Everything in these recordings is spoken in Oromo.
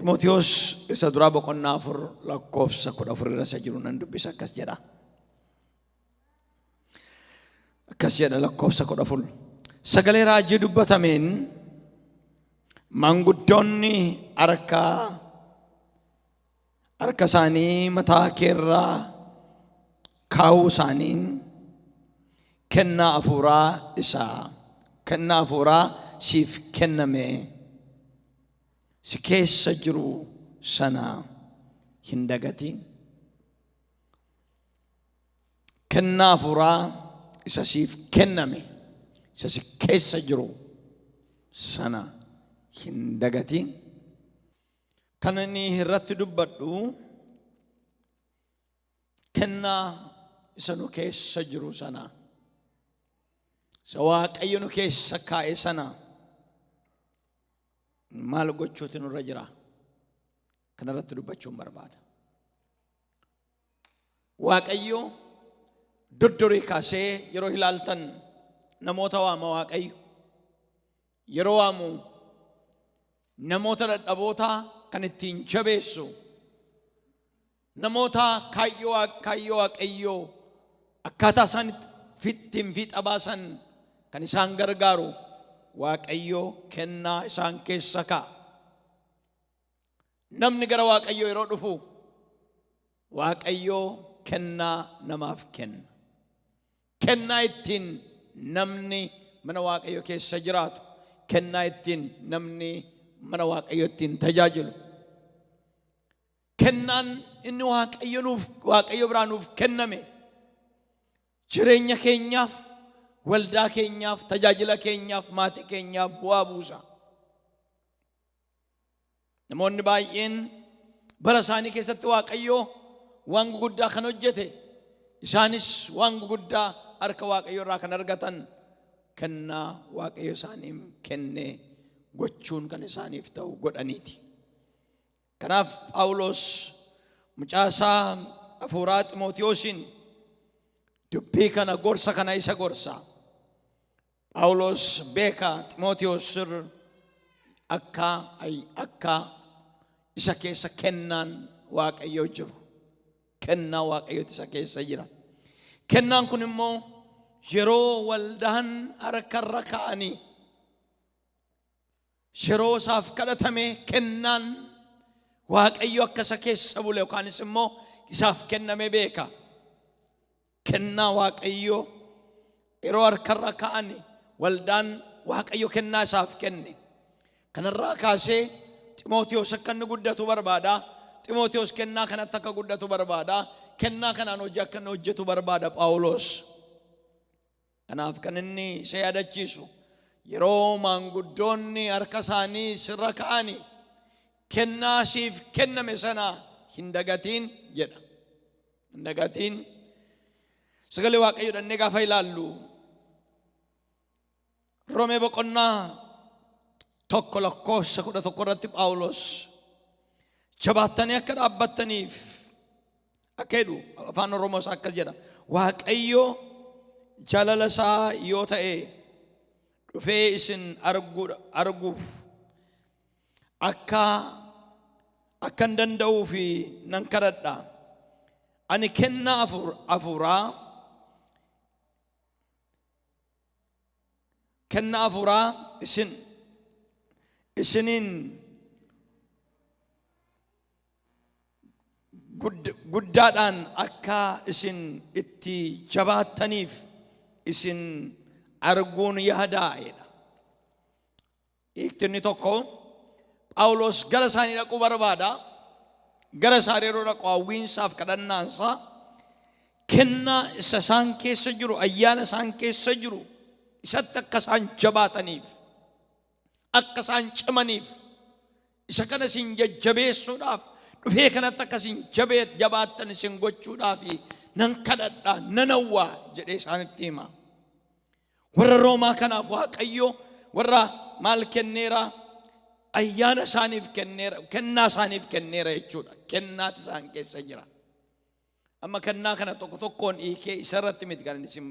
Ximootiyoos isa duraa boqonnaa 4 lakkoofsa 14 irra isa jiru nan dubbisa akkas jedha. Akkas jedha lakkoofsa 14. Sagalee raajii dubbatameen maanguddoonni harka isaanii mataa keerraa kaa'uu isaaniin kennaa hafuuraa siif kenname si keessa jiru sana hin dagatiin. Kennaa hafuuraa isa siif kenname isa si keessa jiru sana hin dagatiin. Kan inni irratti dubbadhu kennaa isa nu keessa jiru sana, isa Waaqayyo nu keessa kaa'e sana maal gochuutu nurra jira? Kana irratti dubbachuun barbaada. Waaqayyo durdurii kaasee yeroo ilaaltan namoota waama Waaqayyo. Yeroo waamu namoota dadhaboota kan ittiin jabeessu, namoota kaayyoo Waaqayyo akkaataa isaan ittiin fiixa baasan kan isaan gargaaru Waaqayyo kennaa isaan keessa kaa'a. Namni gara Waaqayyo yeroo dhufu Waaqayyo kennaa namaaf kenna. Kennaa ittiin namni mana Waaqayyo keessa jiraatu, kennaa ittiin namni mana Waaqayyo ittiin tajaajilu. Kennaan inni Waaqayyo biraa nuuf kenname jireenya keenyaaf, waldaa keenyaaf, tajaajila keenyaaf, maatii keenyaaf bu'aa buusa. Namoonni baay'een bara isaanii keessatti Waaqayyo waan guguddaa kan hojjete, isaanis waan guguddaa harka Waaqayyo irraa kan argatan kennaa Waaqayyo isaaniif kenne gochuun kan isaaniif ta'u godhaniiti. Kanaaf Phaawulos mucaasaa hafuuraa Ximootiyoosiin dubbii kana gorsa kana isa gorsa. Phaawulos beeka Ximootiyoos akka isa keessa kennaan Waaqayyo jiru. Kennaa Waaqayyooti isa keessa jira. Kennaan kun immoo yeroo waldaan harkarra kaa'anii yeroo isaaf kadhatame kennaan Waaqayyo akka isa keessa bule yookaanis immoo isaaf kenname beeka. Kennaa Waaqayyo yeroo harkarra kaa'anii waldaan Waaqayyo kennaa isaaf kenne. Kanarraa kaasee Ximootiyoos akka inni guddatu barbaada. Ximootiyoos kennaa kanatti akka guddatu barbaada. Kennaa kanaan hojii akka inni hojjetu barbaada Phaawulos. Kanaaf kan inni isa yaadachiisu yeroo maanguddoonni harka isaanii sirra kaa'anii kennaa siif kenname sana hin dagatiin jedha. Hin dagatiin. Sagalee Waaqayyo dhannee gaafa ilaallu Roomee boqonnaa 1 lakkoofsa 11 irratti Phaawulos jabaattanii akka dhaabbattaniif akka jedhu afaan Oromoo isaa akkas jedha. Waaqayyo jaalala isaa yoo ta'e dhufee isin arguuf akkan danda'uuf nan kadhadha. Ani kennaa hafuuraa isiniin guddaadhaan akka isin itti jabaattaniif isin arguun yaadaa'edha. Hiiktinni tokko Phaawulos gara isaanii dhaquu barbaada. Gara isaanii yeroo dhaqu hawwiinsaaf kadhannaansaa kennaa isa isaan keessa jiru, ayyaana isaan keessa jiru isatti akka isaan jabaataniif, akka isaan cimaniif, isa kana isin jajjabeessuudhaaf dhufee kanatti akka isin jabaattan isin gochuudhaaf nan kadhadha, nan hawwaa jedhee isaanitti hima. Warra Roomaa kanaaf Waaqayyo warra maal kenneera? Ayyaana isaaniif kenneera, kennaa isaaniif kenneera jechuudha. Kennaati isaan keessa jira. Amma kennaa kana tokko tokkoon hiikee isarratti miti kan isin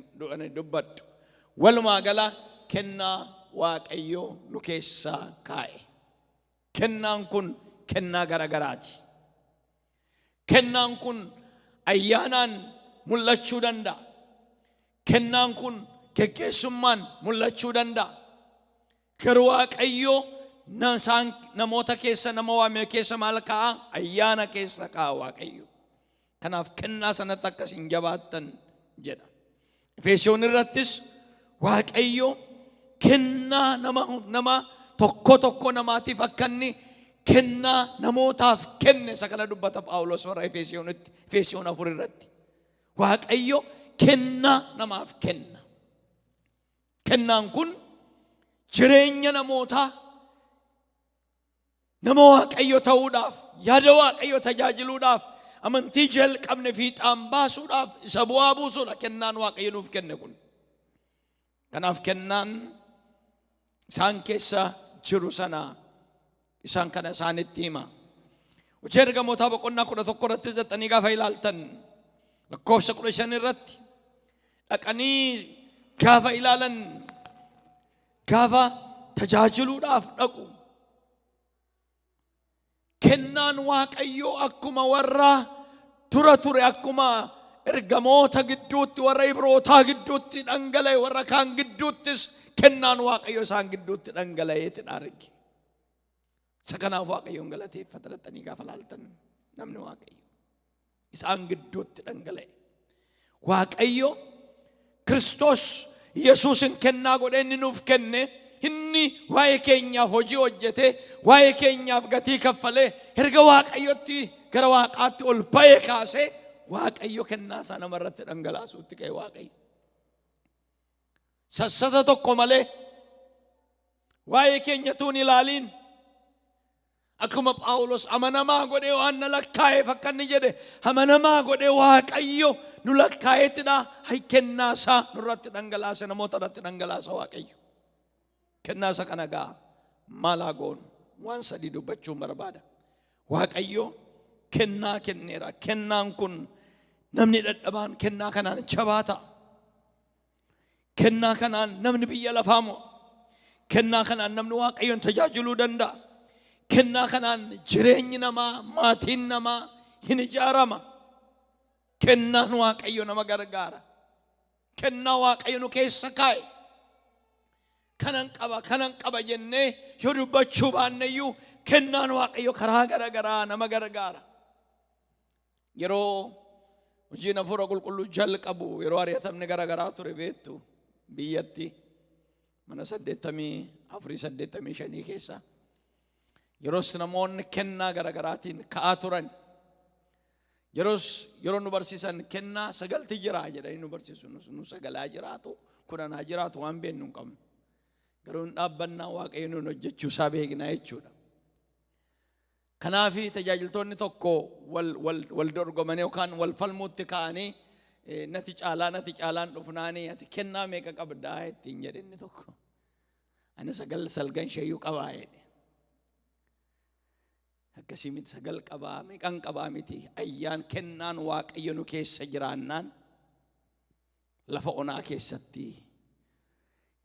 dubbadhu. Walumaa gala kennaa Waaqayyo nu keessa kaa'e. Kennaan kun kennaa garagaraati. Kennaan kun ayyaanaan mul'achuu danda'a. Kennaan kun geggeessummaan mul'achuu danda'a. Garuu Waaqayyo namoota keessa nama waame keessa maal ka'a? Ayyaana keessa ka'a Waaqayyo. Kanaaf kennaa sanatti akkasiin jabaattan jedha. Efesoon irrattis Waaqayyo kennaa nama tokko namaatiif akka inni kennaa namootaaf kenne isa kana dubbata Phaawulos warra Efesoonitti, Efesoon 4 irratti. Waaqayyo kennaa namaaf kenna. Kennaan kun jireenya namootaa nama Waaqayyo ta'uudhaaf, yaada Waaqayyo tajaajiluudhaaf, amantii jalqabne fiixaan baasuudhaaf isa bu'aa buusuudha kennaan Waaqayyo nuuf kenne kun. Kanaaf kennaan isaan keessa jiru sana isaan kana isaanitti hima. Hojii ergamootaa boqonnaa 11 irratti xaxanii gaafa ilaaltan lakkoofsa 15 irratti dhaqanii gaafa ilaalan gaafa tajaajiluudhaaf dhaqu. Kennaan Waaqayyoo akkuma warra ture akkuma ergamoota gidduutti warra Ibrootaa gidduutti dhangala'e warra kaan gidduuttis kennaan Waaqayyoo isaan gidduutti dhangala'eeti arge. Isa kanaaf Waaqayyoon galateeffatanii gaafa ilaaltan namni Waaqayyo isaan gidduutti dhangala'e. Waaqayyo Kiristoos Yesuusin kennaa godhee inni nuuf kenne. Inni waa'ee keenyaaf hojii hojjete, waa'ee keenyaaf gatii kaffalee erga Waaqayyotti gara Waaqaatti ol ba'ee kaasee Waaqayyo kennaa isaa namarratti dhangalaasuutti ka'e Waaqayyo. Sassata tokko malee waa'ee keenyatuun ilaaliin akkuma Phaawulos amanamaa godhee waan na lakkaa'eef akka inni jedhe amanamaa godhee Waaqayyo nu lakkaa'eetidha. Hay kennaa isaa nurratti dhangalaase, namoota irratti dhangalaasa Waaqayyo. Kennaa isa kana gaa maal haa goonu? Waan sadii dubbachuun barbaada. Waaqayyo kennaa kenneera. Kennaan kun namni dadhabaan kennaa kanaan jabaata. Kennaa kanaan namni biyya lafaa mo'a. Kennaa kanaan namni Waaqayyoon tajaajiluu danda'a. Kennaa kanaan jireenyi namaa, maatiin namaa hin ijaarama. Kennaan Waaqayyo nama gargaara. Kennaa Waaqayyo nu keessa kaa'e. Kanan qaba jennee yoo dubbachuu baanneyyuu kennaan Waaqayyo karaa garagaraa nama gargaara. Yeroo hojiin hafuura qulqulluu jalqabu yeroo ari'atamni garagaraa ture beektu biyyatti mana 84-85 keessa yeroos namoonni kennaa garagaraatiin ka'aa turan. Yeroo nu barsiisan kennaa 9 jira jedhanii nu barsiisu. Nu 9 jiraatu kudhanaa jiraatu waan beeknu hin qabnu. Garuu dhaabbannaa Waaqayyo nuun hojjechuu isaa beeknaa jechuudha. Kanaaf tajaajiltoonni tokko wal dorgomanii yookaan wal falmuutti ka'anii nati caalaan dhufnaanii ati kennaa meeqa qabdaa ittiin jedhe inni tokko. Ani 9 salgan shayyuu qabaa jedhe. Akkasii miti 9 qabaa meeqan qabaa miti. Ayyaan kennaan Waaqayyo nu keessa jiraannaan lafa onaa keessatti,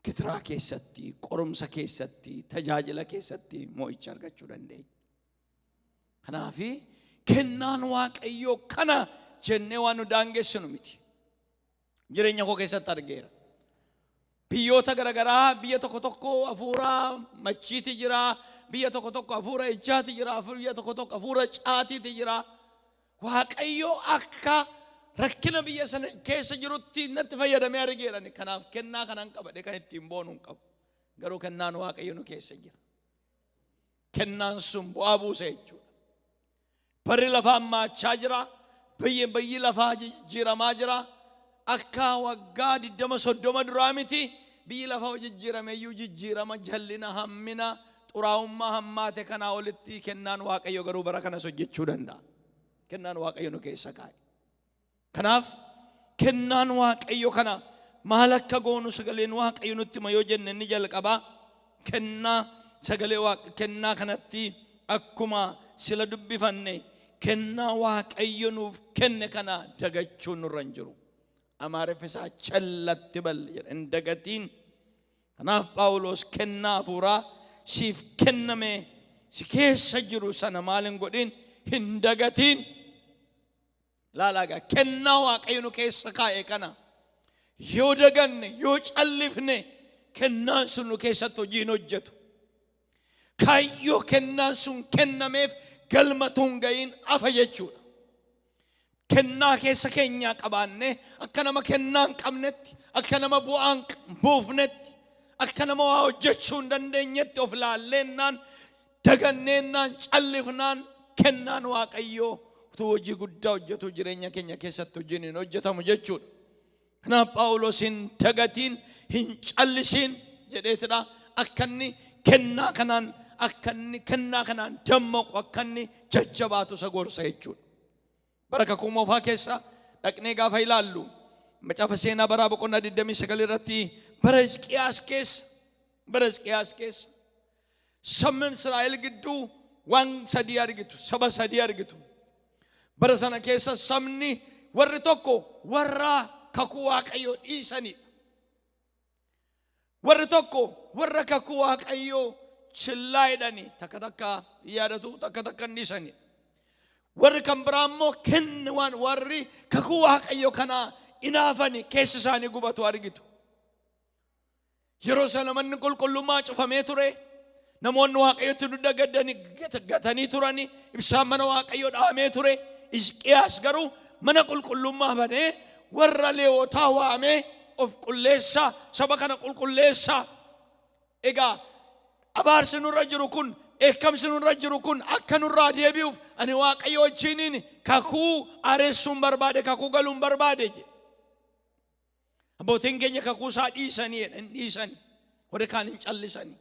kitiraa keessatti, qorumsa keessatti, tajaajila keessatti mo'icha argachuu dandeenya. Kanaaf kennaan Waaqayyoo kana jennee waan nu daangessinu miti. Jireenya koo keessatti argeera. Biyyoota garagaraa biyya tokko hafuuraa machiiti jira, biyya tokko hafuura ejjaati jira, biyya tokko hafuura caatiiti jira. Waaqayyoo akka rakkina biyya sana keessa jirutti natti fayyadamee argeerani. Kanaaf kennaa kanan qabadhe kan ittiin boonu hin qabu. Garuu kennaan Waaqayyo nu keessa jira. Kennaan sun bu'aa buusa jechuudha. Barri lafaa maachaa jira. Biyyi lafaa jijjiiramaa jira. Akka waggaa 20-30 duraa miti. Biyyi lafaa jijjiirameyyuu jijjiirama jallina hammina xuraa'ummaa hammaate kanaa olitti kennaan Waaqayyo garuu bara kanas hojjechuu danda'a. Kennaan Waaqayyo nu keessa kaa'e. Kanaaf kennaan Waaqayyo kana maal akka goonu sagaleen Waaqayyo nutti hima yoo jenne inni jalqabaa kennaa kanatti akkuma sila dubbifanne kennaa Waaqayyo nuuf kenne kana dagachuun nurra hin jiru. Amaareffisaa challatti bal jedhan dagatiin. Kanaaf Phaawulos kennaa hafuuraa siif kenname si keessa jiru sana maalin godhin hin dagatiin. Laalaga kennaa waaqayyo nu keessa kaa'e kana yoo daganne yoo callifne kennaan sun nu keessatti hojii hin hojjetu. Kaayyoo kennaan sun kennameef galmatuun ga'iin afa jechuudha. Kennaa keessa keenyaa qabaanne akka nama kennaa hin qabnetti, akka nama bu'aa hin buufnetti, akka nama waa hojjechuu hin dandeenyetti of ilaalleennaan daganneennaan callifnaan kennaan waaqayyoo utuu hojii guddaa hojjetu jireenya keenya keessatti hojiin hin hojjetamu jechuudha. Kanaaf Phaawulos hin dagatiin hin callisiin jedheetidha. Akka inni kennaa kanaan dammaqu akka inni jajjabaatu isa gorsa jechuudha. Bara kakuu moofaa keessa dhaqnee gaafa ilaallu macaafa seenaa baraa boqonnaa 29 irratti bara Hisqiyaas keessa sabni Israa'el gidduu waan sadii argitu, saba sadii argitu. Bara sana keessa sabni warri tokko warra kakuu waaqayyoo dhiisanidha. Warri tokko warra kakuu waaqayyoo chillaa jedhanii takka takka yaadatu, takka takka dhiisanidha. Warri kan biraa immoo kennaan warri kakuu waaqayyoo kana inaafani keessa isaanii gubatu argitu. Yeroo sana manni qulqullummaa cufamee ture, namoonni waaqayyotti dudda gatanii turani, ibsaan mana waaqayyoo dhaamee ture. Hisqiyaas garuu mana qulqullummaa banee warra Lewwotaa waamee of qulleessaa, saba kana qulqulleessaa. Egaa abaarsi nurra jiru kun, eekkamsi nurra jiru kun akka nurraa deebi'uuf ani waaqayyo wajjiniin kakuu aaressuun barbaade, kakuu galuun barbaade jedhe. Abbootiin keenya kakuu isaa dhiisanii warri kaan hin callisanii.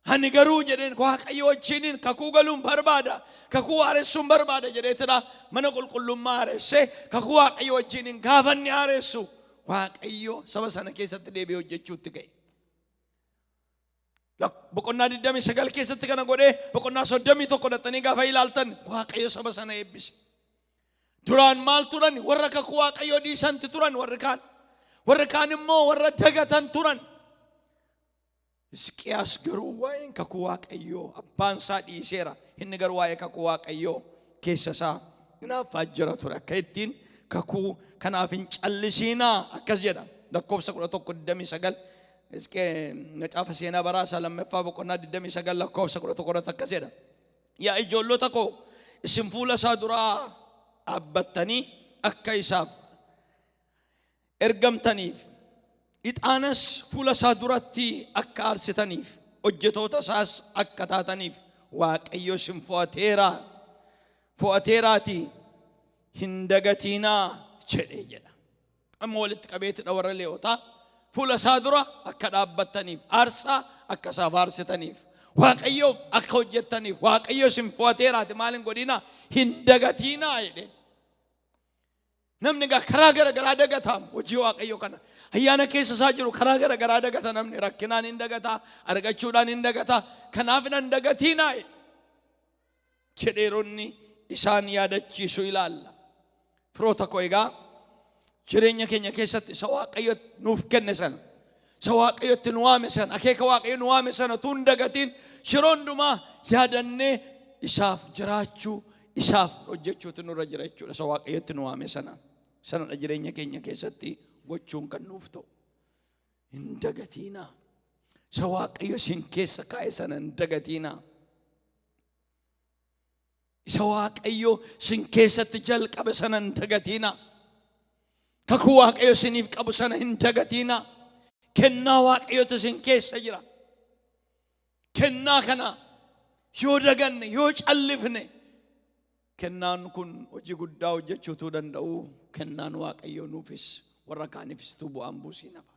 Ani garuu jedheen waaqayyo wajjiniin kakuu galuun barbaada, kakuu aaressuun barbaada jedheetidha. Mana qulqullummaa aaressee kakuu waaqayyo wajjiniin gaafa inni aaressu waaqayyo saba sana keessatti deebi'ee hojjechuutti ga'e. Boqonnaa 29 keessatti kana godhee boqonnaa 31 dhattanii gaafa ilaaltan waaqayyo saba sana eebbise. Duraan maal turan? Warra kakuu waaqayyo dhiisanti turan warri kaan immoo warra dagatan turan. Hisqiyaas garuu waa'een kakuu waaqayyoo abbaan isaa dhiiseera. Inni garuu waa'ee kakuu waaqayyoo keessa isaa hinaaffaa jira ture. Akka ittiin kakuu kanaaf hin callisiinaa akkas jedha. Lakkoofsa 11:29 macaafa seenaa baraa isaa lammaffaa boqonnaa 29 lakkoofsa 11 akkas jedha. Yaa ijoollota koo isin fuula isaa duraa dhaabbattanii akka isaaf ergamtaniif ixaanas fuula isaa duratti akka aarsitaniif hojjetoota isaas akka taataniif waaqayyo isin fo'ateeraatii hin dagatiinaa jedhee jedha. Amma walitti qabeetidha warra Lewwotaa fuula isaa dura akka dhaabbattaniif, aarsaa akka isaaf aarsitaniif, waaqayyoof akka hojjettaniif waaqayyo isin fo'ateeraati maalin godhina hin dagatiinaa jedhe. Namni karaa garagaraa dagataa hojii waaqayyo kana. Ayyaana keessa isaa jiru karaa garagaraa dagata namni, rakkinaan hin dagataa, argachuudhaan hin dagataa. Kanaaf hin dagatiinaa jedheeronni isaan yaadachiisu ilaalla. Firoota koo egaa jireenya keenya keessatti isa waaqayyo nuuf kenne sana, isa waaqayyotti nu waame sana, akeeka waaqayyo nu waame sana tun dagatiin yeroo hundumaa yaadannee isaaf jiraachuu, isaaf hojjechuutu nurra jira jechuudha. Isa waaqayyotti nu waame sanadha jireenya keenya keessatti gochuun kan nuuf ta'u. Hin dagatiinaa. Isa waaqayyo isin keessa kaa'e sana hin dagatiinaa. Isa waaqayyo isin keessatti jalqabe sana hin dagatiinaa. Kakuu waaqayyo isiniif qabu sana hin dagatiinaa. Kennaa waaqayyotu isin keessa jira. Kennaa kana yoo daganne, yoo callifne, kennaan kun hojii guddaa hojjechuutuu danda'u. Kennaan waaqayyo nuufis warra kaaniifis bu'aan buusii nafa.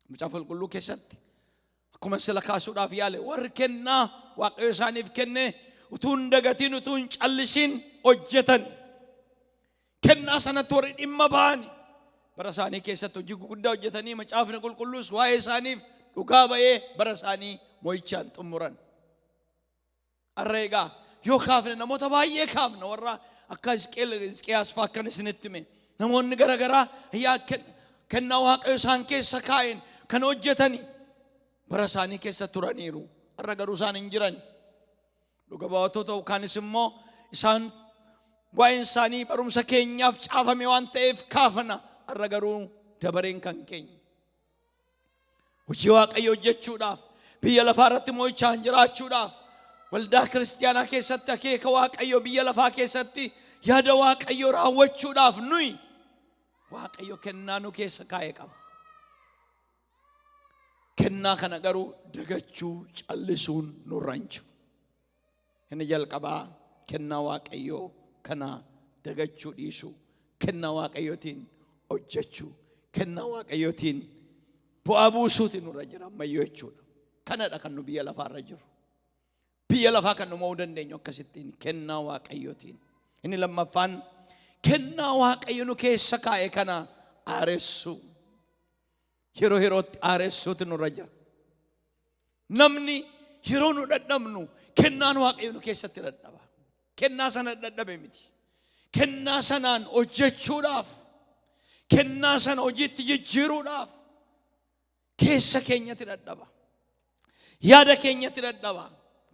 Macaafa qulqulluu keessatti akkuma sila kaasuudhaaf yaale warri kennaa waaqayyo isaaniif kenne utuu hin dagatiin, utuu hin callisiin hojjetan. Kennaa sanatti warri dhimma ba'ani bara isaanii keessatti hojii guddaa hojjetanii macaafni qulqulluus waa'ee isaaniif dhugaa ba'ee bara isaanii mo'ichaan xumuran. Har'a egaa yoo kaafne namoota baay'ee kaafna warra akka Hisqiyaas fa'aa akkan isinitti hime. Namoonni garagaraa kennaa waaqayyo isaan keessa kaa'een kan hojjetanii bara isaanii keessa turaniiru. Har'a garuu isaan hin jiran. dhugabaatoo ta'u kaanis immoo isaan waa'een isaanii barumsa keenyaaf caafame waan ta'eef kaafna. Har'a garuu dabareen kan keenya hojii waaqayyoo hojjechuudhaaf biyya lafaa irratti moo'ichaan jiraachuudhaaf waldaa kiristaanaa keessatti akeeka waaqayyoo biyya lafaa keessatti yaada waaqayyoo raawwachuudhaaf nuyi waaqayyo kennaa nu keessa kaa'ee qaba. Kennaa kana garuu dagachuu callisuun nurra hin jiru. Inni jalqabaa kennaa waaqayyoo kana dagachuu dhiisuu, kennaa waaqayyootiin hojjechuu, kennaa waaqayyootiin bu'aa buusuutiin nurra jira ammayyoo jechuudha. Kanadha kan nu biyya lafaarra jiru. Biyya lafaa kan nu mo'uu dandeenyu akkasittiin kennaa waaqayyootiin. Inni lammaffaan kennaa waaqayyo nu keessa kaa'e kana aaressu. Yeroo yerootti aaressuutu nurra jira. Namni yeroo nu dadhabnu kennaan waaqayyo nu keessatti dadhaba. Kennaa sana dadhabe miti. Kennaa sanaan hojjechuudhaaf, kennaa sana hojiitti jijjiiruudhaaf keessa keenyatti dadhaba. Yaada keenyatti dadhaba.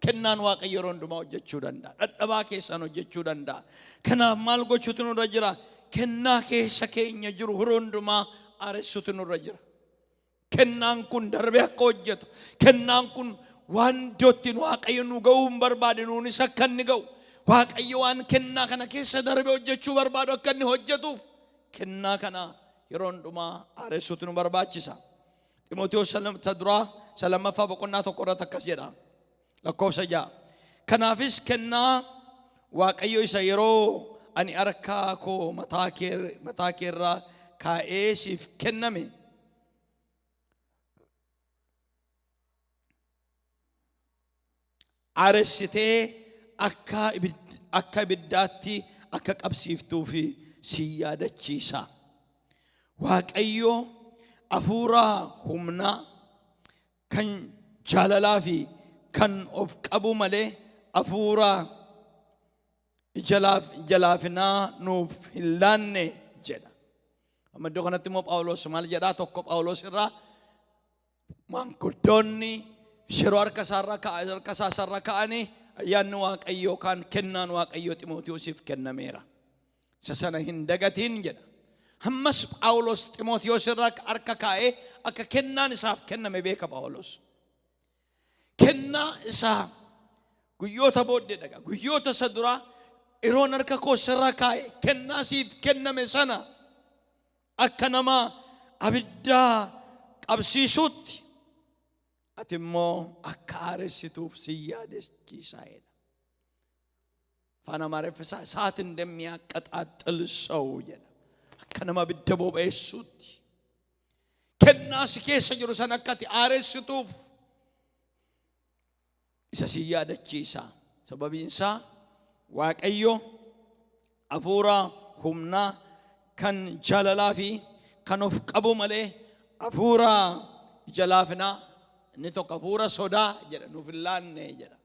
Kennaan waaqayyo yeroo hundumaa hojjechuu danda'a. Dadhabaa keessaan hojjechuu danda'a. Kanaaf maal gochuutu nurra jira? Kennaa keessa keenya jiru yeroo hundumaa aaressuutu nurra jira. Kennaan kun darbee akka hojjetu, kennaan kun waan iddootiin waaqayyo nu ga'uu hin barbaade nuunis akka inni ga'u, waaqayyo waan kennaa kana keessa darbee hojjechuu barbaadu akka inni hojjetuuf kennaa kana yeroo hundumaa aaressuutu nu barbaachisa. Ximootiyoos lammaffaa boqonnaa tokko irratti akkas jedha. Lakkoofsa 6. Kanaafis kennaa waaqayyo isa yeroo ani harkaa koo mataa keerraa kaa'ee siif kenname aaressitee akka ibiddaatti akka qabsiiftuu fi si yaadachiisa. Waaqayyo hafuura humnaa kan jaalalaa fi kan of qabu malee hafuura jalaafinaa nuuf hin laanne jedha. Amma iddoo kanatti immoo Phaawulos maal jedhaa? Tokko Phaawulos irraa maanguddoonni yeroo harka isaarra ka'anii ayyaanni waaqayyoo kan kennaan waaqayyoo Ximootiyoosiif kennameera. Isa sana hin dagatiin jedha. Ammas Phaawulos Ximootiyoos irraa harka kaa'ee akka kennaan isaaf kenname beeka Phaawulos. Kennaa isaa guyyoota booddee dhaga. Guyyoota isa duraa yeroon harka koo sirra kaa'e kennaa siif kenname sana akka nama abiddaa qabsiisuutti ati immoo akka aaressituuf si yaadachiisaa jedha. Afaan Amaariffaa እሳት እንደሚያቀጣጥል ሰው jedha. Akka nama abidda boba'eessuutti kennaa si keessa jiru sana akka ati aaressituuf isa si yaadachiisa. Sababiin isaa waaqayyo hafuura humnaa kan jaalalaa fi kan of qabu malee hafuura jalaafinaa inni tokko hafuura sodaa jedha nuuf hin laanne jedha.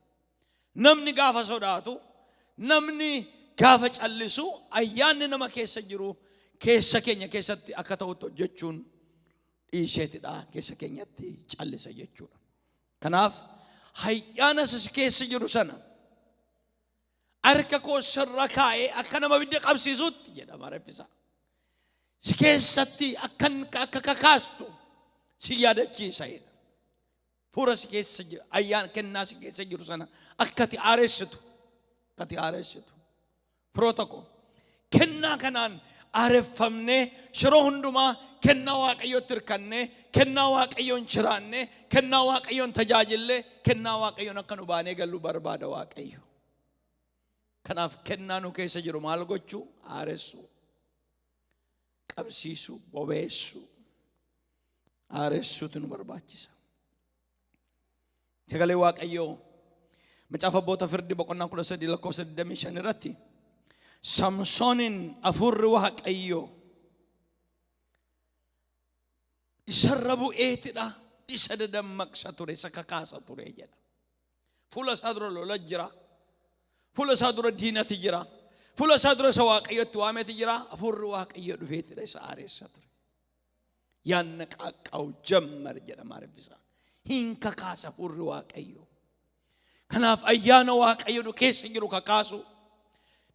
Namni gaafa sodaatu, namni gaafa callisu ayyaanni nama keessa jiru keessa keenya keessatti akka ta'utti hojjechuun dhiiseetidha. Keessa keenyatti callisa jechuudha. Kanaaf ayyaana si keessa jiru sana harka koo sirra kaa'ee akka nama abidda qabsiisutti jedha Amaariffaa. Si keessatti akka kakaastu si yaadachiisa jedha. Fuura si keessa jiru ayyaana kennaa si keessa jiru sana akka ati aaressitu. Firoota koo kennaa kanaan aareffamnee yeroo hundumaa kennaa waaqayyootti hirkannee, kennaa waaqayyoon jiraannee, kennaa waaqayyoon tajaajillee, kennaa waaqayyoon akka nu baanee gallu barbaada waaqayyo. Kanaaf kennaa nu keessa jiru maal gochuu? Aaressuu, qabsiisuu, bobeessuu, aaressuutu nu barbaachisa. Sagalee waaqayyoo macaafa abboota firdii boqonnaa 13 lakkoofsa 25 irratti Samsoonin hafuurri waaqayyoo isarra bu'eetidha, isa dadammaqsa ture, isa kakaasa ture jedha. Fuula isaa dura lola jira, fuula isaa dura diinati jira, fuula isaa dura isa waaqayyotti waameeti jira. Hafuurri waaqayyoo dhufeetidha, isa aareessa ture. Yaannaqaaqqaa'u jammar jedha Amaariffaa. Hin kakaasa hafuurri waaqayyoo. Kanaaf ayyaana waaqayyo nu keessa jiru kakaasu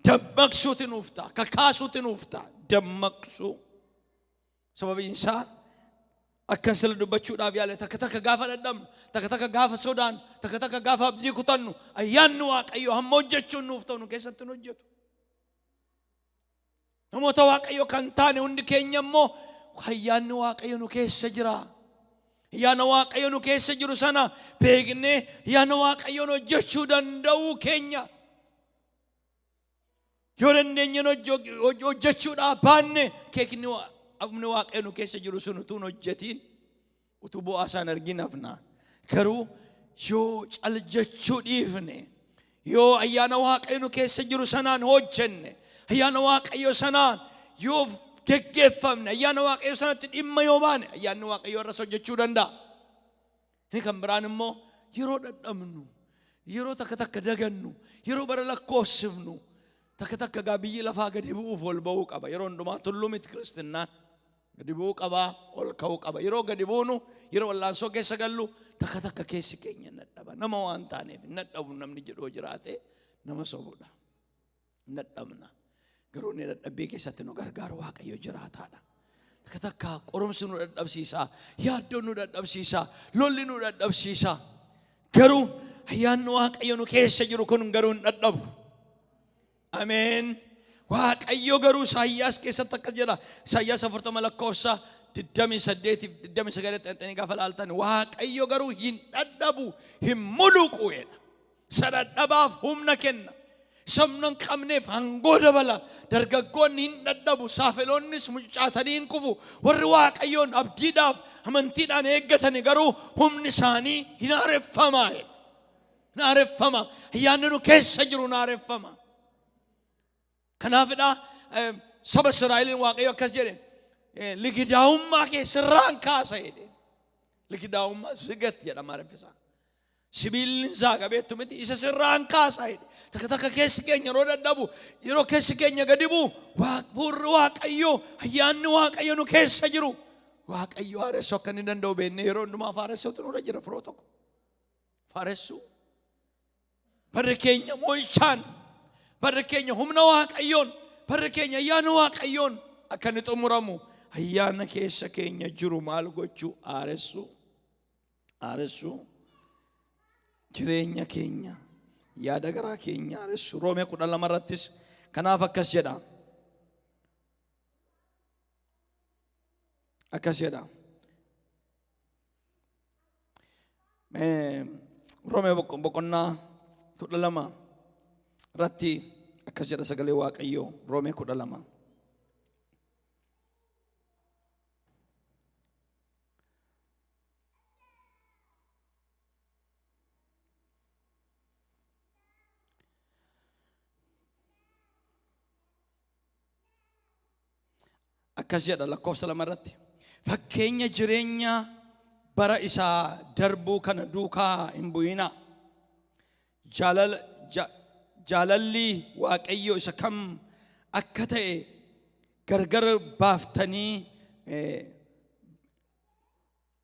dammaqsuuti nuuf ta'a. Kakaasuuti nuuf ta'a. Dammaqsuu. Sababiin isaa akkan sila dubbachuudhaaf yaale takka gaafa dadhabnu, takka gaafa sodaannu, takka gaafa abdii kutannu ayyaanni waaqayyo hamma hojjechuun nuuf ta'u nu keessatti nu hojjetu. Namoota waaqayyo kan taane hundi keenya immoo ayyaanni waaqayyo nu keessa jira. Ayyaana waaqayyo nu keessa jiru sana beeknee ayyaana waaqayyoon hojjechuu danda'uu keenya. Yoo dandeenye hojjechuudhaaf baanne keekni abni waaqayyo nu keessa jiru sun utuu hojjetiin utuu bu'aa isaan argin hafna. Garuu yoo caljechuu dhiifne, yoo ayyaana waaqayyo nu keessa jiru sanaan hojjenne, ayyaana waaqayyo sanaan yoo geggeeffamne, ayyaana waaqayyo sanatti dhimma yoo baane ayyaanni waaqayyo irras hojjechuu danda'a. Inni kan biraan immoo yeroo dadhabnu, yeroo takka dagannu, yeroo bara lakkoofsifnu takka gaa biyyi lafaa gadi bu'uuf ol ba'uu qaba. Yeroo hundumaa tulluu miti kiristinnaan. Gadi bu'uu qaba, ol ka'uu qaba. Yeroo gadi buunu, yeroo wallaansoo keessa gallu takka keessi keenya nadhaba. Nama waan taaneef nadhabu namni jedhoo jiraate nama sobuudha. Nadhabna. Garuu inni dadhabbii keessatti nu gargaaru waaqayyo jiraataadha. Takka qorumsi nu dadhabsiisa, yaaddoon nu dadhabsiisa, lolli nu dadhabsiisa. Garuu ayyaanni waaqayyo nu keessa jiru kun garuu hin dadhabu. Ameen. Waaqayyo garuu Isaayyaas keessatti akka jedha. Isaayyaas 40 lakkoofsa 28-29 gaafa laaltan waaqayyo garuu hin dadhabu, hin muluqu jedha. Isa dadhabaaf humna kenna. Sabnan qabneef hangoo dabala. Dargaggoonni hin dadhabu, saafeloonnis mucaatanii hin kufu. Warri waaqayyoon abdiidhaaf amantiidhaan eeggatani garuu humni isaanii hin haareffama jedha. Hin haareffama. Ayyaanni nu keessa jiru hin haareffama. Kanaafidha saba Israa'eliin waaqayyo akkas jedhe ligidaa'ummaa kee sirraan kaasa jedhe. Ligidaa'ummaa zigat jedhama rifisa. Sibiilli isaa qabeettu miti isa sirraan kaasa jedhe. Takka keessi keenya yeroo dadhabu, yeroo keessi keenya gadi bu'u fuurri waaqayyo, ayyaanni waaqayyo nu keessa jiru. Waaqayyo haaressuu akka inni danda'u beeknee yeroo hundumaa faaressuutu nurra jira firoo tokko. Faaressuu. Barri keenya moo'ichaan, barri keenya humna waaqayyoon, barri keenya ayyaana waaqayyoon akka inni xumuramu ayyaana keessa keenya jiru maal gochuu? Haaressuu. Haaressuu. Jireenya keenya, yaada garaa keenya haaressuu. Roomee 12 irrattis kanaaf akkas jedha. Akkas jedha. Roomee boqonnaa 12 irratti akkas jedha sagalee waaqayyoo. Roomee 12. Akkas jedha lakkoofsa 2 irratti. Fakkeenya jireenya bara isaa darbuu kana duukaa hin bu'ina. Jaalalli waaqayyo isa kam akka ta'e gargar baaftanii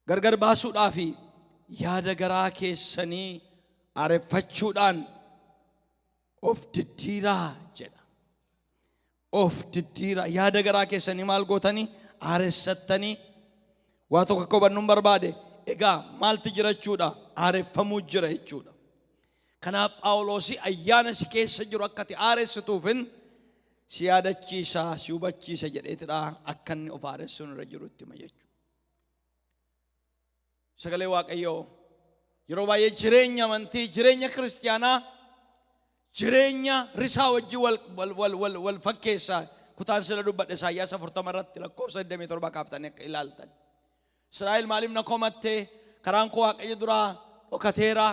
gargar baasuudhaaf yaada garaa keessanii haareffachuudhaan of diddiiraa jedha. Of diddiiraa yaada garaa keessanii maal gootanii haaressattanii waa tokko akka hubannuun barbaade egaa maalti jirachuudha? Haareffamuu jira jechuudha. Kanaaf Phaawulosi ayyaana si keessa jiru akka ati haaressituufin si yaadachiisa, si hubachiisa jedheetidha akka inni of haaressuun irra jirutti hima jechuudha. Sagalee waaqayyoo yeroo baay'ee jireenya amantii, jireenya kiristiyaanaa, jireenya risaa wajji wal fakkeessaa. Kutaan sila dubbadhe Isaayyaas 40 irratti lakkoofsa 27 kaaftanii akka ilaaltan. Israa'el maaliif na komatte? Karaan koo waaqayyo duraa dhokateera.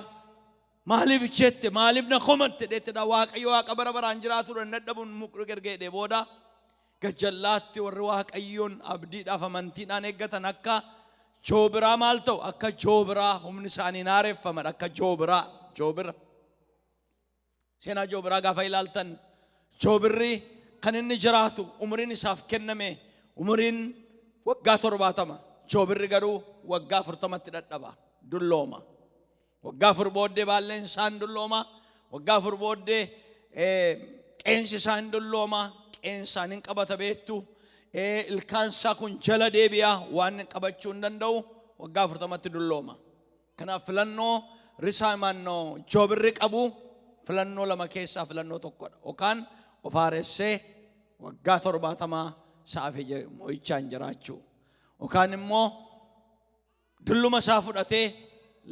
Maaliif jette? Maaliif na komatte? Deettidha waaqayyo waaqa bara baraan jiraatu dadhabuun muqru gergeedhe booda gajjallaatti warri waaqayyoon abdiidhaaf amantiidhaan eeggatan akka joobiraa maal ta'u? Akka joobiraa humni isaanii haareffaman akka joobira. Seenaa joobiraa gaafa ilaaltan joobirri kan inni jiraatu umriin isaaf kenname umriin waggaa 70. Joobirri garuu waggaa 40tti dadhaba, dullooma. waggaa afur booddee baalleen isaan dullooma waggaa afur booddee qeensi isaan dullooma qeensaan hin qabata beektu ilkaan isaa kun jala deebi'a waan qabachuu hin danda'u waggaa 40tti dullooma kanaaf filannoo risaa mannoo joobirri qabu filannoo lama keessaa filannoo tokkodha yookaan of haaressee waggaa 70 saafee mo'ichaan jiraachuu yookaan immoo dulluma isaa fudhatee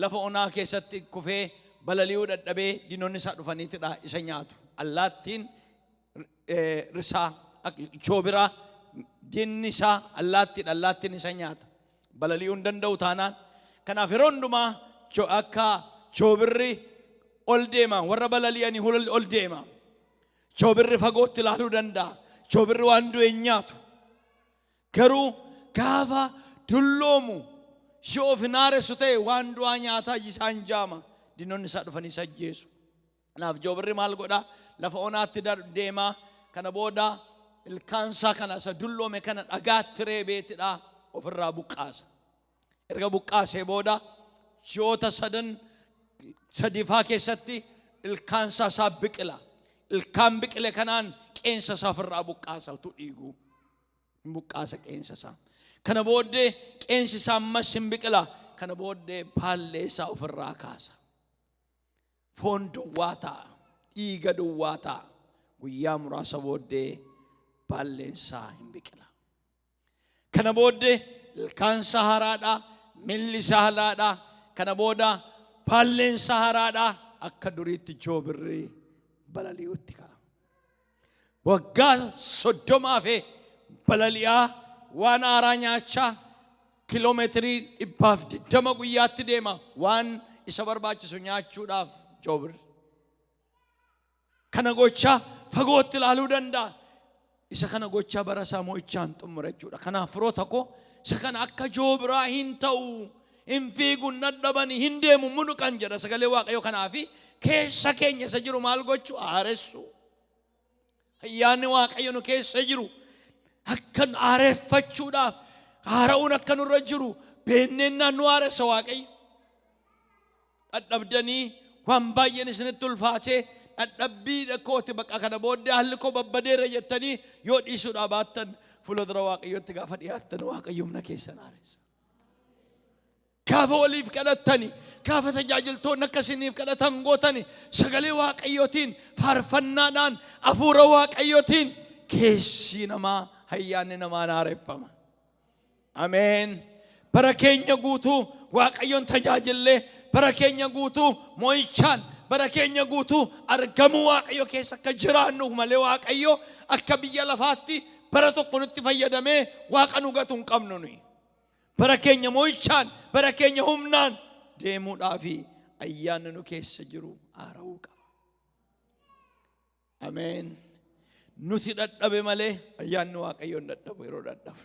lafa onaa keessatti kufee balali'uu dadhabee diinonni isaa dhufaniitidha isa nyaatu allaattiin risaa joobira diinni isaa allaattiin isa nyaata balali'uu hin danda'u taanaan kanaaf yeroo hundumaa akka joobirri ol deema warra balali'anii ol deema joobirri fagootti ilaaluu danda'a joobirri waan du'e hin nyaatu garuu gaafa dulloomu yoo of hin haaressu ta'e waan du'aa nyaataa isaan jaama diinonni isaa dhufanii isa ajjeesu kanaaf joobirri maal godha lafa onaatti deema kana booda ilkaan isaa kana isa dulloome kana dhagaatti reebeetidha ofirraa buqqaasa erga buqqaasee booda ji'oota sadifaa keessatti ilkaan isaa biqila ilkaan biqile kanaan qeensa isaa ofirraa buqqaasa utuu dhiiguu buqqaasa qeensa isaa kana booddee qeensi isaa ammas hin biqila kana booddee baallee isaa ofirraa kaasa foon duwwaa ta'a dhiiga duwwaa ta'a guyyaa muraasa booddee baalleen isaa hin biqila kana booddee ilkaan isaa haaraadha milli isaa haaraadha kana booda baalleen isaa haaraadha akka duriitti joobirri balali'utti ka'a waggaa 30 fi balali'aa waan haaraa nyaachaa kiiloomeetirii 120 guyyaatti deema waan isa barbaachisu nyaachuudhaaf joobirri kana gochaa fagootti ilaaluu danda'a isa kana gochaa bara isaa mo'ichaan xumura jechuudha kanaaf firoota koo isa kana akka joobiraa hin ta'u hin fiigu hin dadhabani hin deemu munuqan jedha sagalee waaqayyo kanaafi keessa keenya isa jiru maal gochuu haaressu ayyaanni waaqayyo nu keessa jiru akkan aareeffachuudhaaf haara'uun akka nurra jiru beennennaan nu haaressa waaqayyo dadhabdanii waan baay'een isinitti ulfaatee dadhabbii kooti bakka kana booddee haalli koo babbadeera jettanii yoo dhiisuudhaa baattan fuuldura waaqayyotti gaafa dhiyaattan waaqayyo humna keessan haaressa gaafa waliif kadhattani gaafa tajaajiltoonni akkasiniif kadhatan gootani sagalee waaqayyootiin faarfannaadhaan hafuura waaqayyootiin keessi namaa hayyaanni namaa haareffama ameen bara keenya guutuu waaqayyoon tajaajillee bara keenya guutuu mo'ichaan bara keenya guutuu argamu waaqayyo keessa akka jiraannu malee waaqayyo akka biyya lafaatti bara tokko nutti fayyadamee waaqa nu gatu hin qabnu nuyi bara keenya mo'ichaan bara keenya humnaan deemuudhaafi ayyaanni nu keessa jiru haara'uu qaba ameen nuti dadhabe malee ayyaanni waaqayyo hin dadhabu yeroo dadhabu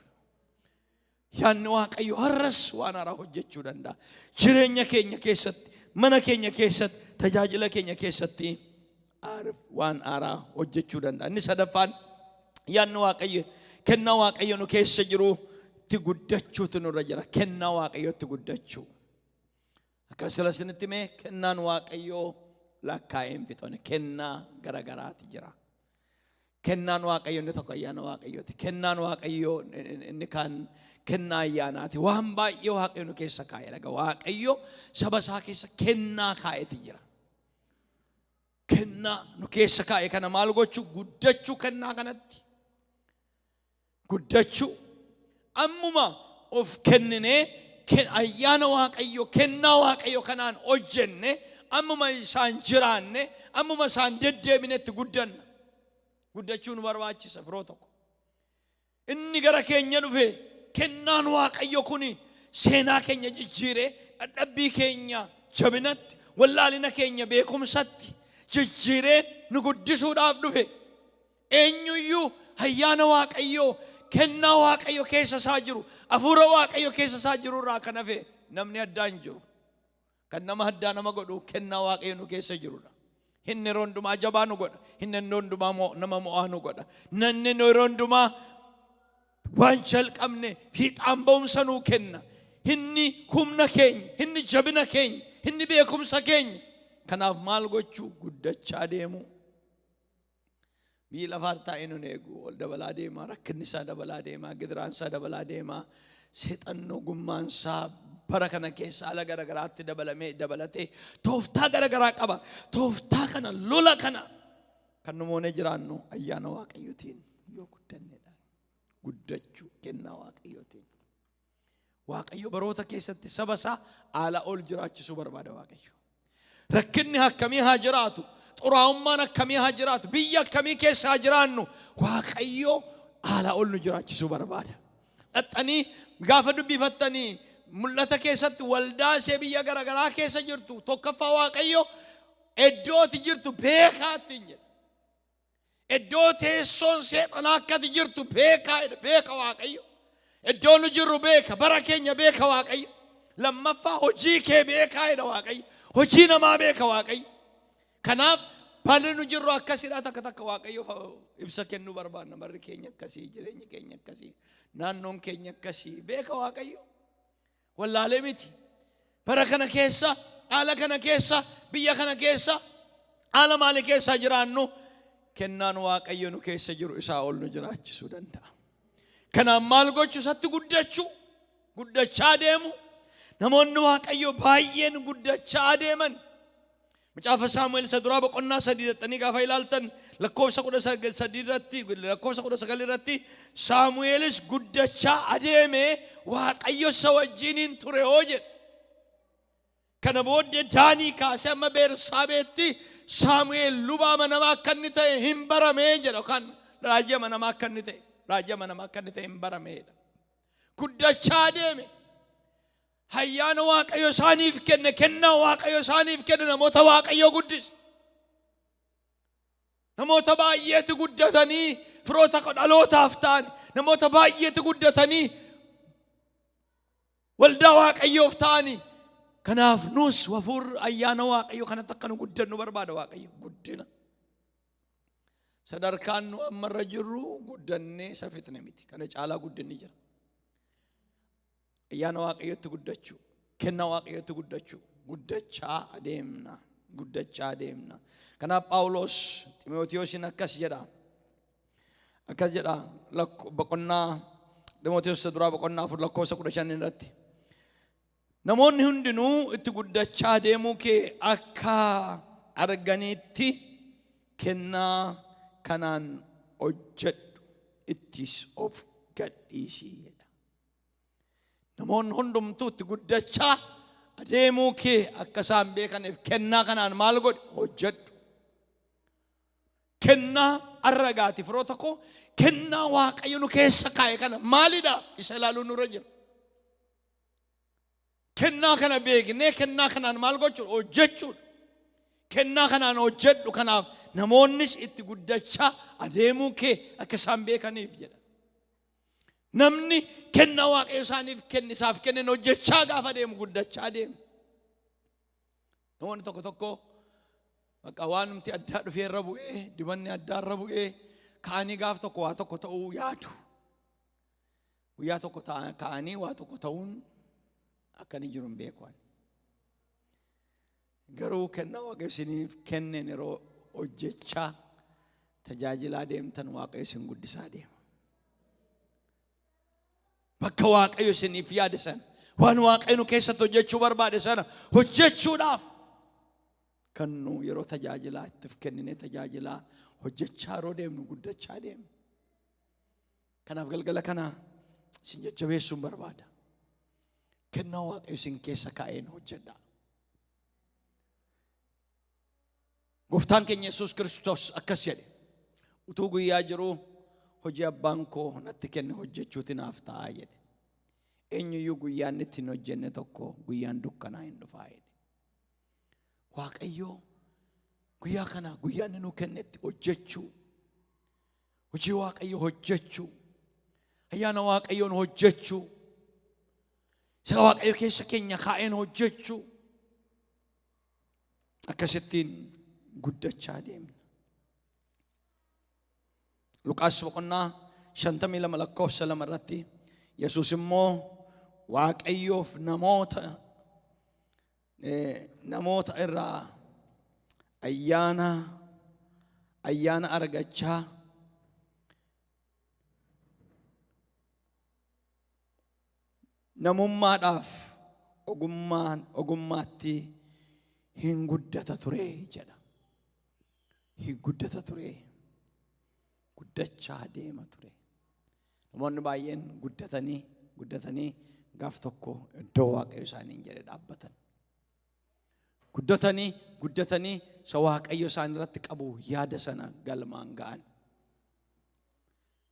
ayyaanni waaqayyo har'as waan haaraa hojjechuu danda'a jireenya keenya keessatti mana keenya keessatti tajaajila keenya keessatti waan haaraa hojjechuu danda'a inni sadaffaan ayyaanni waaqayyo kennaa waaqayyo nu keessa jiru itti guddachuutu nurra jira kennaa waaqayyotti guddachuu akka silasinitti mee kennaan waaqayyo lakkaa'ee hin fixne kennaa garagaraati jira kennaan waaqayyo inni tokko ayyaana waaqayyooti kennaan waaqayyo inni kaan kennaa ayyaanaati waan baay'ee waaqayyo nu keessa kaa'e dhaga waaqayyo saba isaa keessa kennaa kaa'eeti jira kennaa nu keessa kaa'e kana maal gochuu guddachuu kennaa kanatti guddachuu ammuma of kenninee ayyaana waaqayyo kennaa waaqayyo kanaan hojjenne ammuma isaan jiraanne ammuma isaan deddeebinetti guddanna guddachuu nu barbaachisa firoo tokko inni gara keenya dhufe kennaan waaqayyo kuni seenaa keenya jijjiiree dadhabbii keenya jabinatti wallaalina keenya beekumsatti jijjiiree nu guddisuudhaaf dhufe eenyuyyuu ayyaana waaqayyo kennaa waaqayyo keessa isaa jiru hafuura waaqayyo keessa isaa jiru irraa kan hafe namni addaa hin jiru kan nama addaa nama godhu kennaa waaqayyo nu keessa jirudha inni yeroo hundumaa jabaa nu godha inni yeroo hundumaa nama mo'aa nu godha namni yeroo hundumaa waan jalqabne fiixaan ba'umsa nuu kenna inni humna keenya inni jabina keenya inni beekumsa keenya. Kanaaf maal gochuu guddachaa deemu. Biyyi lafaa taa'ee nun eegu ol dabalaa deemaa, rakkinni isaa dabalaa deemaa, gidiraan isaa dabalaa deemaa, seexannoo gummaan isaa bara kana keessa ala garagaraatti dabalatee tooftaa garagaraa qaba. Tooftaa kana lola kana kan nu moonee jiraannu ayyaana Waaqayyootiin yoo guddannedha. Guddachuu kennaa Waaqayyootiin. Waaqayyo baroota keessatti saba isaa ala ol jiraachisuu barbaada Waaqayyo. Rakkinni akkamii haa jiraatu, xuraa'ummaan akkamii haa jiraatu, biyya akkamii keessa haa jiraannu, Waaqayyo ala ol nu jiraachisuu barbaada. Dhaxxanii gaafa dubbifattanii mul'ata keessatti waldaa ishee biyya garagaraa keessa jirtu tokkoffaa Waaqayyo iddootti jirtu beekaatti hin jedha. Iddoo teessoon seexanaa akkati jirtu beeka Waaqayyo. Iddoo nu jirru beeka, bara keenya beeka Waaqayyo. Lammaffaa hojii kee beekaa jedha Waaqayyo. Hojii namaa beeka Waaqayyo. Kanaaf balli nu jirru akkasidha takka Waaqayyo ibsa kennuu barbaadna. Barri keenya akkasii, jireenyi keenya akkasii, naannoon keenya akkasii beeka Waaqayyo. Wallaalee miti. Bara kana keessa, haala kana keessa, biyya kana keessa, haala maalii keessa jiraannu kennaan Waaqayyo nu keessa jiru isaa ol nu jiraachisuu danda'a. Kanaaf maal gochuu isatti guddachaa deemu. Namoonni Waaqayyo baay'een guddachaa deeman. Macaafa Saamu'eel isa duraa boqonnaa 3 gaafa ilaaltan lakkoofsa 19 irratti Saamu'eelis guddachaa adeeme Waaqayyo isa wajjiniin ture hoo jedhe. Kana booddee Daanii kaasee amma Beersaabeetti Saamu'eel luba amanamaa akka inni ta'e hin baramee jedha. Kan raajii amanamaa akka inni ta'e hin barameedha. Guddachaa deeme. Hayyaana Waaqayyo isaaniif kenne, kennaa Waaqayyo isaaniif kenne namoota Waaqayyo guddise. Namoota baay'eetu guddatanii firoota dhalootaaf ta'an, namoota baay'eetu guddatanii waldaa Waaqayyoof ta'anii. Kanaaf nus hafuurri ayyaana Waaqayyo kanatti akka nu guddannu barbaada Waaqayyo. Guddina sadarkaan nu ammarra jirru guddannee safitne miti. Kana caalaa guddinni jira. Ayyaana Waaqayyootti guddachuu, kennaa Waaqayyootti guddachuu, guddachaa adeemna. Kanaaf Phaawulos Xiimotewoosin akkas jedha. Boqonnaa Xiimotewos duraa boqonnaa 4 lakkoofsa 15 irratti. Namoonni hundinuu itti guddachaa deemuu kee akka arganitti kennaa kanaan hojjedhu, ittis of gadhiisii. Namoonni hundumtuu itti guddachaa adeemuu kee akka isaan beekaniif kennaa kanaan maal godhi? Hojjedhu. Kennaa arragaati firoota koo, kennaa Waaqayyo nu keessa kaa'e kana maalidha? Isa ilaaluu nurra jira. Kennaa kana beeknee kennaa kanaan maal gochuudha? Hojjechuudha. Kennaa kanaan hojjedhu. Kanaaf namoonnis itti guddachaa adeemuu kee akka isaan beekaniif jedha. Namni kennaa Waaqayyo isaaf kenne hojjechaa gaafa deemu guddachaa deemu. Namoonni tokko bakka waan numti addaa dhufee irra bu'ee, dibanni addaa irra bu'ee, kaanii gaaf tokko waa tokko ta'uu yaadu. Guyyaa tokko kaanii waa tokko ta'uun akka inni jiru hin beeku. Garuu kennaa Waaqayyo isiniif kenneen yeroo hojjechaa tajaajilaa deemtan Waaqayyo isin guddisaa deema. Bakka Waaqayyo isiniif yaade sana, waan Waaqayyo nu keessatti hojjechuu barbaade sana hojjechuudhaaf kan nu yeroo tajaajilaa ittiif kennine tajaajilaa hojjechaa yeroo deemnu guddachaa deemnu. Kanaaf galgala kana isin jajjabeessuun barbaada. Kennaa Waaqayyo isin keessa kaa'een hojjedhaa. Gooftaan keenya Yesuus Kiristoos akkas jedhe. Utuu guyyaa jiruu hojii abbaan koo natti kenne hojjechuuti naaf ta'a jedhe. Eenyuyyuu guyyaan itti hin hojjenne tokko guyyaan dukkanaa hin dhufaa jedhe. Waaqayyo guyyaa kana guyyaan nu kennetti hojjechuu. Hojii Waaqayyo hojjechuu. Ayyaana Waaqayyoon hojjechuu. Isa Waaqayyo keessa keenya kaa'een hojjechuu. Akkasittiin guddachaa deemna. Luqaas boqonnaa 52 lakkoofsa 2 irratti Yesuus immoo Waaqayyoof namoota namoota irraa ayyaana argachaa namummaadhaaf ogummaatti hin guddata ture jedha. Hin guddata ture, guddachaa deema ture. Namoonni baay'een guddatanii gaaf tokko iddoo Waaqayyo isaaniin jedhe dhaabbatan. Guddatanii isa Waaqayyo isaan irratti qabu yaada sana galmaan ga'an.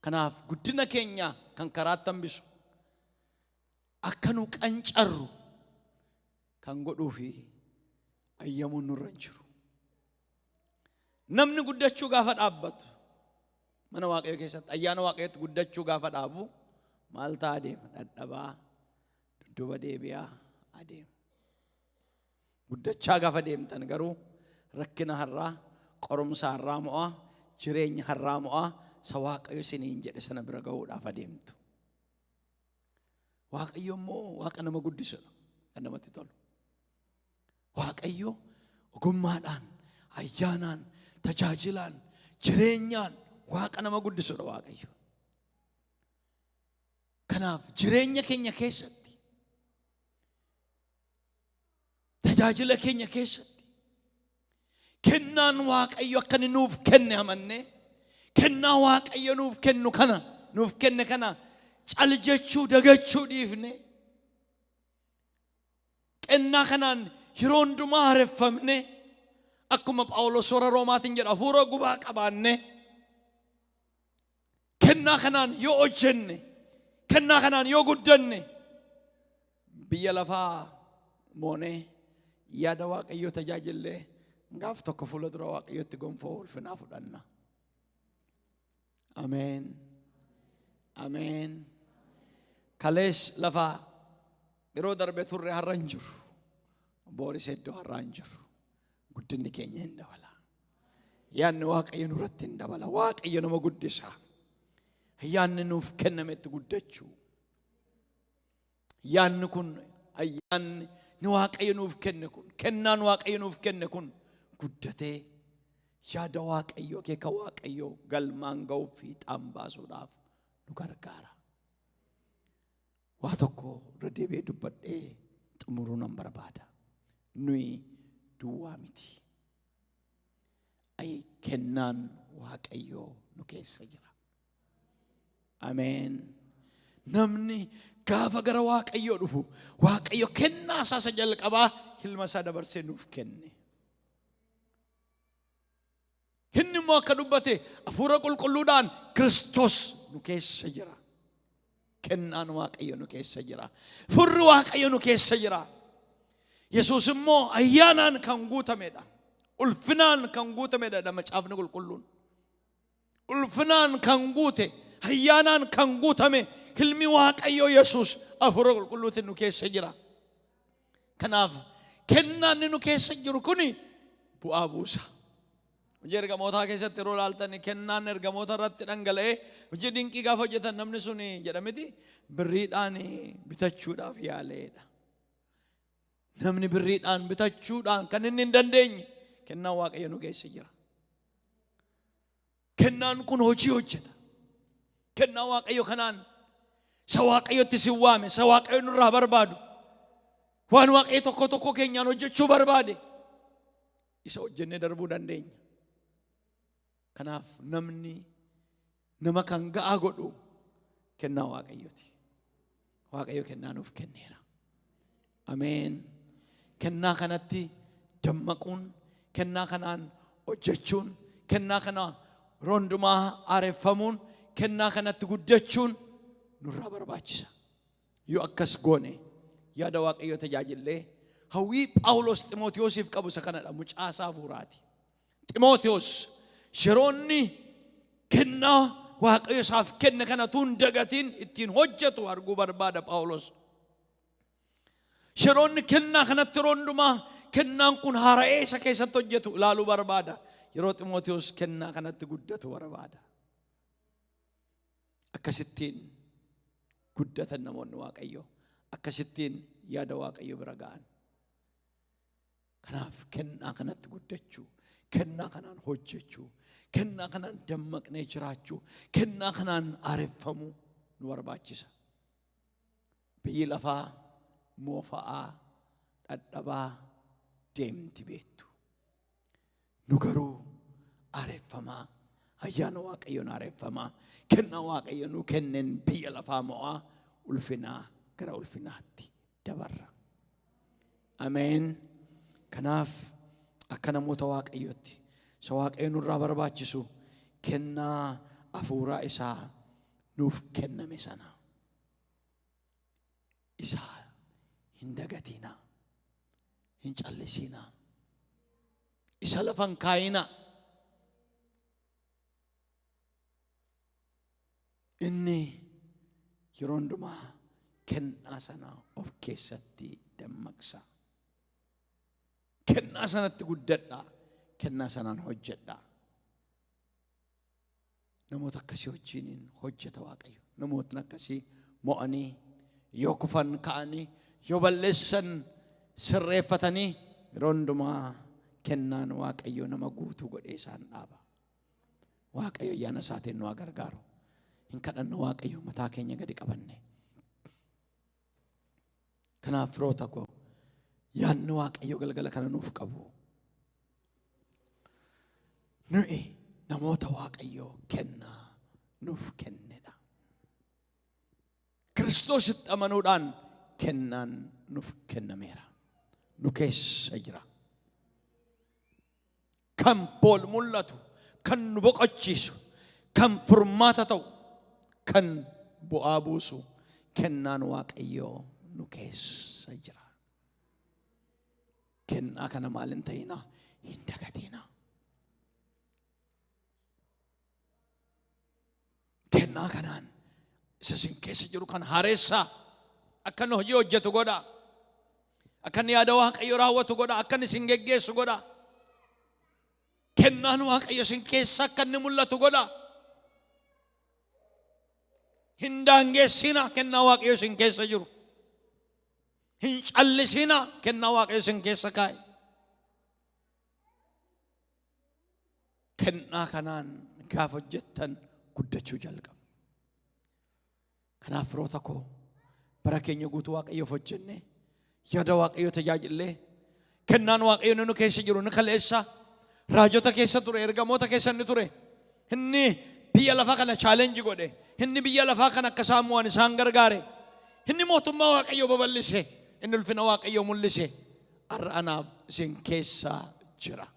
Kanaaf guddina keenya kan karaatti hambisu akka nu qancarru kan godhuu fi ayyamuun nurra hin jiru. Namni guddachuu gaafa dhaabbatu mana Waaqayyo keessatti ayyaana Waaqayyotti guddachuu gaafa dhaabu maal ta'a adeema? Dadhabaa, dudduuba deebi'aa adeema. Guddachaa gaafa deemtan garuu rakkina har'aa, qorumsa har'aa mo'aa, jireenya har'aa mo'aa isa Waaqayyo isiniin jedhe sana bira ga'uudhaaf adeemtu. Waaqayyo immoo Waaqa nama guddisudha, kan namatti tolu. Waaqayyo ogummaadhaan, ayyaanaan, tajaajilaan, jireenyaan Waaqa nama guddisudha Waaqayyo. Kanaaf jireenya keenya keessatti, tajaajila keenya keessatti kennaan Waaqayyo akka inni nuuf kenne amannee kennaa Waaqayyo nuuf kenne kana cal jechuu dagachuu dhiifne kennaa kanaan yeroo hundumaa haareffamne akkuma Phaawulos warra Roomaatiin jedha hafuura gubaa qabaanne kennaa kanaan yoo hojjenne kennaa kanaan yoo guddanne biyya lafaa moonee yaada Waaqayyo tajaajillee gaaf tokko fuula dura Waaqayyotti gonfoo ulfinaa fudhanna. Ameen. Ameen. Kalees lafaa yeroo darbe turre har'a hin jiru. Booris iddoo har'aa hin jiru. Guddinni keenya hin dabala. Yaanni Waaqayyo nurratti hin dabala. Waaqayyo nama guddisa. Yaanni nuuf kennametti guddachuu. Yaanni kun ayyaanni ni Waaqayyo nuuf kenne kun kennaan Waaqayyo nuuf kenne kun guddatee yaada Waaqayyo keeka Waaqayyo galmaan ga'uuf fiixaan baasuudhaaf nu gargaara. Waa tokko irra deebi'ee dubbadhee xumuruu nan barbaada. Nuyi duwwaa miti. Ay kennaan Waaqayyo nu keessa jira. Ameen. Namni gaafa gara Waaqayyo dhufu Waaqayyo kennaa isaa jalqabaa ilma isaa dabarsee nuuf kenne. Inni immoo akka dubbate hafuura qulqulluudhaan Kiristoos nu keessa jira. Kennaan Waaqayyo nu keessa jira. Furri Waaqayyo nu keessa jira. Yesuus immoo ayyaanaan kan guutamedha. Ulfinaan kan guutamedha macaafni qulqulluun. Ulfinaan kan guute, ayyaanaan kan guutame ilmi Waaqayyo Yesuus hafuura qulqulluutiin nu keessa jira. Kanaaf kennaan nu keessa jiru kuni bu'aa buusa. Hojii ergamootaa keessatti yeroo ilaaltan kennaan ergamoota irratti dhangala'ee hojii dinqii gaafa hojjetan namni sun jedhamiti birriidhaan bitachuudhaaf yaaleedha. Namni birriidhaan bitachuudhaan kan inni hin dandeenye kennaan Waaqayyo nu keessa jira. Kennaan kun hojii hojjeta. Kennaan Waaqayyo kanaan isa Waaqayyotti si waame, isa Waaqayyo nurraa barbaadu, waan Waaqayyo tokko keenyaan hojjechuu barbaade isa hojjennee darbuu dandeenya. Kanaaf nama kan ga'aa godhu kennaa Waaqayyooti. Waaqayyo kennaa nuuf kenneera. Ameen. Kennaa kanatti dammaquun, kennaa kanaan hojjechuun, kennaa kana rondumaa aareeffamuun, kennaa kanatti guddachuun nurraa barbaachisa. Yoo akkas goone yaada Waaqayyo tajaajillee hawwii Phaawulos Ximootiyoosiif qabu isa kanadha, mucaasaa hafuuraati. Ximootiyoos yeroonni kennaa Waaqayyo isaaf kenne kana tun dagatiin ittiin hojjetu arguu barbaada Phaawulos. Yeroonni kennaa kanatti rondumaa kennaan kun haara'ee isa keessatti hojjetu ilaaluu barbaada. Yeroo Ximootiyoos kennaa kanatti guddatu barbaada. Akkasittiin guddatan namoonni Waaqayyo. Akkasittiin yaada Waaqayyo bira ga'an. Kanaaf kennaa kanatti guddachuu, kennaa kanaan hojjechuu, kennaa kanaan dammaqnee jiraachuu, kennaa kanaan aareffamuu nu barbaachisa. Biyyi lafaa moofa'aa dhadhabaa deemti beektu. Nu garuu aareffamaa, ayyaana Waaqayyoon aareffamaa, kennaa Waaqayyo nu kenneen biyya lafaa mo'aa ulfinaa gara ulfinaatti dabarra. Ameen. Kanaaf akka namoota Waaqayyootti isa Waaqayyo nurraa barbaachisu kennaa hafuuraa isaa nuuf kenname sana isa hin dagatinaa, hin callisinaa, isa lafan kaayinaa. Inni yeroo hundumaa kennaa sana of keessatti dammaqsa. Kennaa sanatti guddadhaa, kennaa sanaan hojjedhaa. Namoota akkasii wajjiniin hojjeta Waaqayyo. Namootni akkasii mo'anii yoo kufan ka'anii yoo balleessan sirreeffatanii yeroo hundumaa kennaan Waaqayyo nama guutuu godhee isaan dhaaba. Waaqayyo ayyaana isaatiin nu gargaaru. Hin kadhannu Waaqayyo mataa keenya gadi qabanne. Kanaaf firoota koo yaanni Waaqayyo galgala kana nuuf qabu. Nuyi namoota Waaqayyo kennaa nuuf kennedha. Kiristoositti amanuudhaan kennaan nuuf kennameera. Nu keessa jira. Kan bool mul'atu, kan nu boqochiisu, kan furmaata ta'u, kan bu'aa buusu kennaan Waaqayyo nu keessa jira. Kennaa kana maal hin ta'inaa, hin dagatinaa. Kennaa kanaan isa isin keessa jiru kan haaressaa akka inni hojii hojjetu godha. Akka inni yaada Waaqayyo raawwatu godha. Akka inni isin geggeessu godha. Kennaan Waaqayyo isin keessa akka inni mul'atu godha. Hin daangeessinaa kennaa Waaqayyo isin keessa jiru. Hin callisinaa kennaa Waaqayyo isin keessa kaa'e. Kennaa kanaan gaafa hojjettan guddachuu jalqabu. Kanaaf firoota koo bara keenya guutuu Waaqayyoof hojjenne yaada Waaqayyo tajaajillee kennaan Waaqayyo nu keessa jiru ni kaleessa raajota keessa ture, ergamoota keessa ni ture. Inni biyya lafaa kana challenge godhe. Inni biyya lafaa kana akka isaan mo'an isaan gargaare. Inni mootummaa Waaqayyo babal'ise. Inni ulfina Waaqayyo mul'ise. Har'a anaaf isin keessa jira.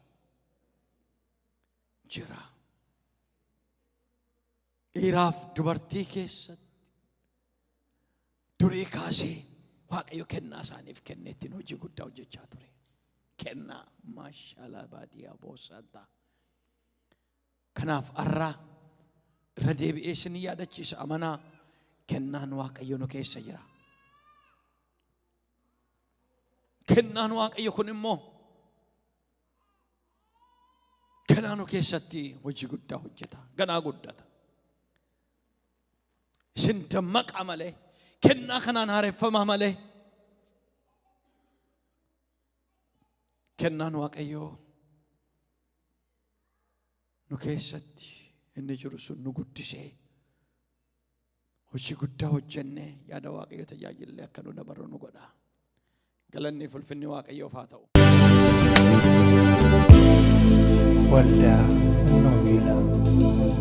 Dhiiraaf dubartii keessatti durii kaasee Waaqayyo kennaa isaaniif kenneettiin hojii guddaa hojjechaa ture. Kennaa maashaallah baadiyyaa boosata. Kanaaf har'a irra deebi'ee isin yaadachiisa amanaa kennaan Waaqayyo nu keessa jira. Kennaan Waaqayyo kun immoo kennaa nu keessatti hojii guddaa hojjeta. Ganaa guddata. Isin dammaqa malee kennaa kanaan haareffamaa malee kennaan Waaqayyo nu keessatti inni jiru sun nu guddisee hojii guddaa hojjennee yaada Waaqayyo tajaajillee akka nu dabarru nu godha. Galanni fi ulfinni Waaqayyoof haa ta'u. Waldaa Noogilaa.